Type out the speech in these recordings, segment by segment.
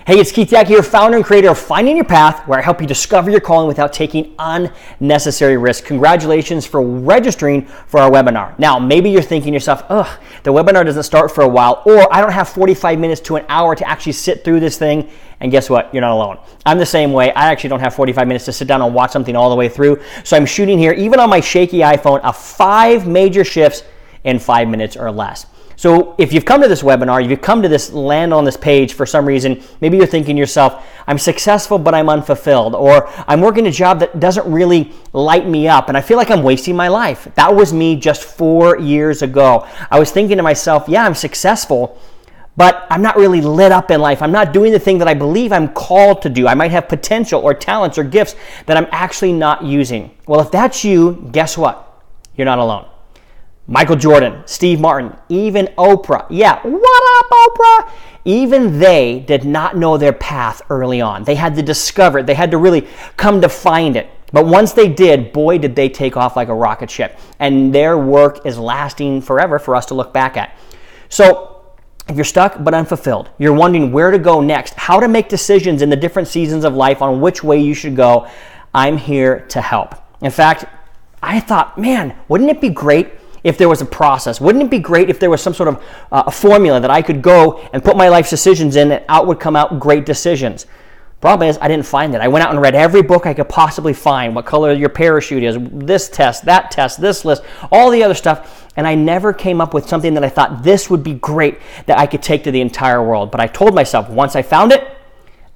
Hey, it's Keith Yack here, founder and creator of Finding Your Path, where I help you discover your calling without taking unnecessary risks. Congratulations for registering for our webinar. Now, maybe you're thinking to yourself, the webinar doesn't start for a while, or I don't have 45 minutes to an hour to actually sit through this thing. And guess what? You're not alone. I'm the same way. I actually don't have 45 minutes to sit down and watch something all the way through. So I'm shooting here, even on my shaky iPhone, 5 major shifts in 5 minutes or less. So if you've come to this webinar, if you've come to this, land on this page for some reason, maybe you're thinking to yourself, I'm successful, but I'm unfulfilled, or I'm working a job that doesn't really light me up, and I feel like I'm wasting my life. That was me just 4 years ago. I was thinking to myself, yeah, I'm successful, but I'm not really lit up in life. I'm not doing the thing that I believe I'm called to do. I might have potential or talents or gifts that I'm actually not using. Well, if that's you, guess what? You're not alone. Michael Jordan, Steve Martin, even Oprah. Yeah, what up, Oprah? Even they did not know their path early on. They had to discover it. They had to really come to find it. But once they did, boy, did they take off like a rocket ship. And their work is lasting forever for us to look back at. So if you're stuck but unfulfilled, you're wondering where to go next, how to make decisions in the different seasons of life on which way you should go, I'm here to help. In fact, I thought, man, wouldn't it be great if there was a process? Wouldn't it be great if there was some sort of a formula that I could go and put my life's decisions in and out would come out great decisions? Problem is, I didn't find it. I went out and read every book I could possibly find, what color your parachute is, this test, this list, all the other stuff, and I never came up with something that I thought this would be great that I could take to the entire world. But I told myself, once I found it,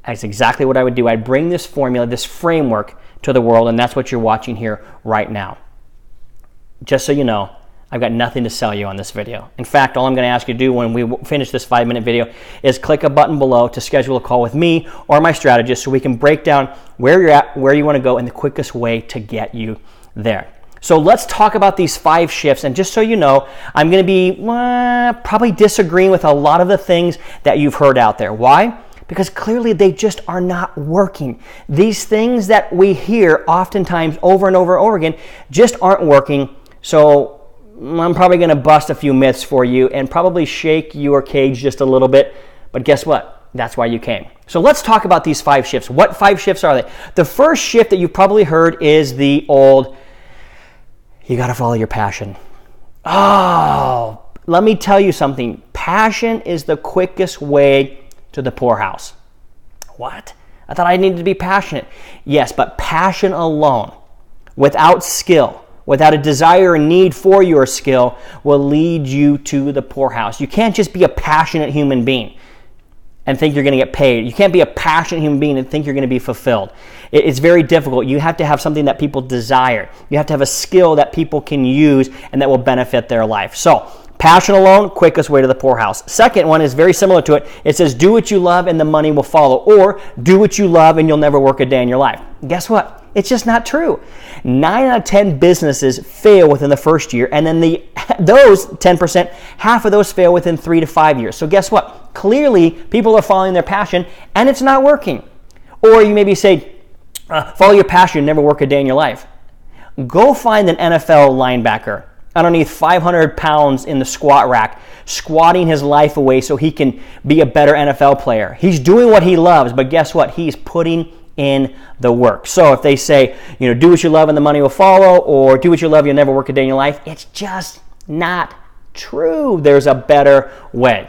that's exactly what I would do. I'd bring this formula, this framework to the world, and that's what you're watching here right now. Just so you know, I've got nothing to sell you on this video. In fact, all I'm going to ask you to do when we finish this 5-minute video is click a button below to schedule a call with me or my strategist so we can break down where you're at, where you want to go, and the quickest way to get you there. So let's talk about these 5 shifts. And just so you know, I'm going to be probably disagreeing with a lot of the things that you've heard out there. Why? Because clearly they just are not working. These things that we hear oftentimes over and over and over again just aren't working. So I'm probably going to bust a few myths for you and probably shake your cage just a little bit. But guess what? That's why you came. So let's talk about these 5 shifts. What 5 shifts are they? The first shift that you've probably heard is the old, you got to follow your passion. Oh, let me tell you something. Passion is the quickest way to the poorhouse. What? I thought I needed to be passionate. Yes, but passion alone, without skill, without a desire and need for your skill, will lead you to the poorhouse. You can't just be a passionate human being and think you're going to get paid. You can't be a passionate human being and think you're going to be fulfilled. It's very difficult. You have to have something that people desire. You have to have a skill that people can use and that will benefit their life. So, passion alone, quickest way to the poorhouse. Second one is very similar to it. It says, do what you love and the money will follow. Or, do what you love and you'll never work a day in your life. Guess what? It's just not true. 9 out of 10 businesses fail within the first year, and then those 10%, half of those fail within 3 to 5 years. So guess what? Clearly, people are following their passion, and it's not working. Or you maybe say, follow your passion and never work a day in your life. Go find an NFL linebacker underneath 500 pounds in the squat rack, squatting his life away so he can be a better NFL player. He's doing what he loves, but guess what? He's putting in the work. So if they say, do what you love and the money will follow, or do what you love, you'll never work a day in your life, it's just not true. There's a better way.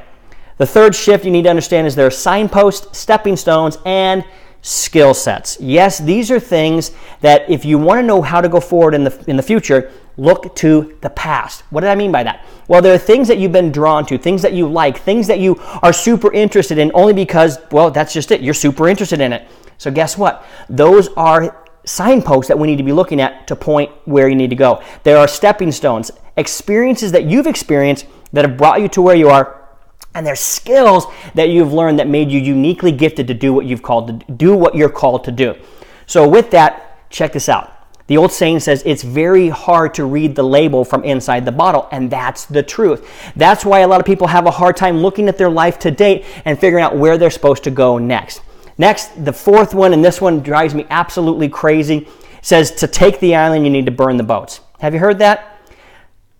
The third shift you need to understand is there are signposts, stepping stones, and skill sets. Yes, these are things that if you want to know how to go forward in the future, look to the past. What did I mean by that? Well, there are things that you've been drawn to, things that you like, things that you are super interested in only because, well, that's just it. You're super interested in it. So guess what? Those are signposts that we need to be looking at to point where you need to go. There are stepping stones, experiences that you've experienced that have brought you to where you are, and there's skills that you've learned that made you uniquely gifted to do what you're called to do. So with that, check this out. The old saying says it's very hard to read the label from inside the bottle, and that's the truth. That's why a lot of people have a hard time looking at their life to date and figuring out where they're supposed to go next. Next, the fourth one, and this one drives me absolutely crazy, says to take the island, you need to burn the boats. Have you heard that?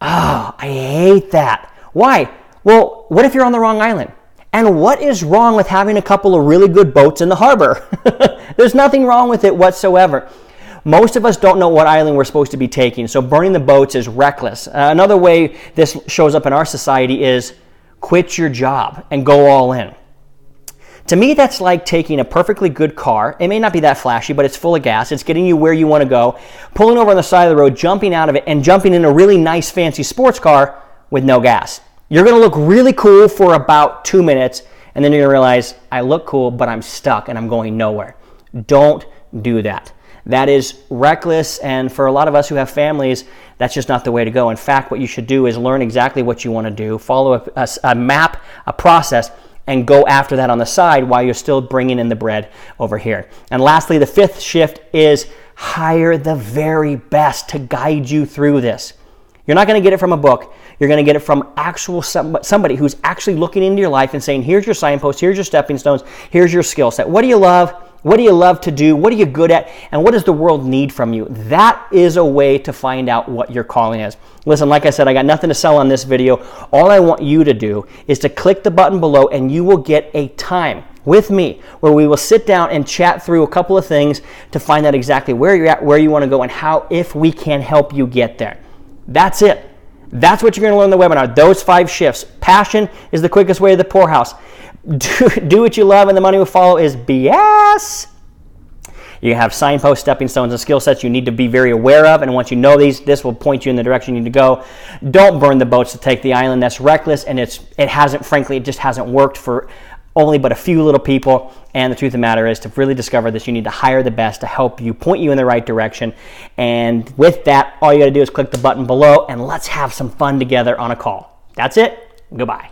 Oh, I hate that. Why? Well, what if you're on the wrong island? And what is wrong with having a couple of really good boats in the harbor? There's nothing wrong with it whatsoever. Most of us don't know what island we're supposed to be taking, so burning the boats is reckless. Another way this shows up in our society is quit your job and go all in. To me, that's like taking a perfectly good car. It may not be that flashy, but it's full of gas. It's getting you where you want to go, pulling over on the side of the road, jumping out of it, and jumping in a really nice, fancy sports car with no gas. You're going to look really cool for about 2 minutes, and then you're going to realize, I look cool, but I'm stuck and I'm going nowhere. Don't do that. That is reckless, and for a lot of us who have families, that's just not the way to go. In fact, what you should do is learn exactly what you want to do, follow a map, a process, and go after that on the side while you're still bringing in the bread over here. And lastly, the fifth shift is hire the very best to guide you through this. You're not going to get it from a book. You're going to get it from actual somebody who's actually looking into your life and saying, here's your signposts, here's your stepping stones, here's your skill set. What do you love? What do you love to do? What are you good at? And what does the world need from you? That is a way to find out what your calling is. Listen, like I said, I got nothing to sell on this video. All I want you to do is to click the button below and you will get a time with me where we will sit down and chat through a couple of things to find out exactly where you're at, where you want to go, and how, if we can help you get there. That's it. That's what you're going to learn in the webinar. Those 5 shifts. Passion is the quickest way to the poorhouse. Do what you love and the money will follow is BS. You have signposts, stepping stones, and skill sets you need to be very aware of. And once you know these, this will point you in the direction you need to go. Don't burn the boats to take the island. That's reckless, and it just hasn't worked for only but a few little people. And the truth of the matter is, to really discover this, you need to hire the best to help you, point you in the right direction. And with that, all you got to do is click the button below, and let's have some fun together on a call. That's it. Goodbye.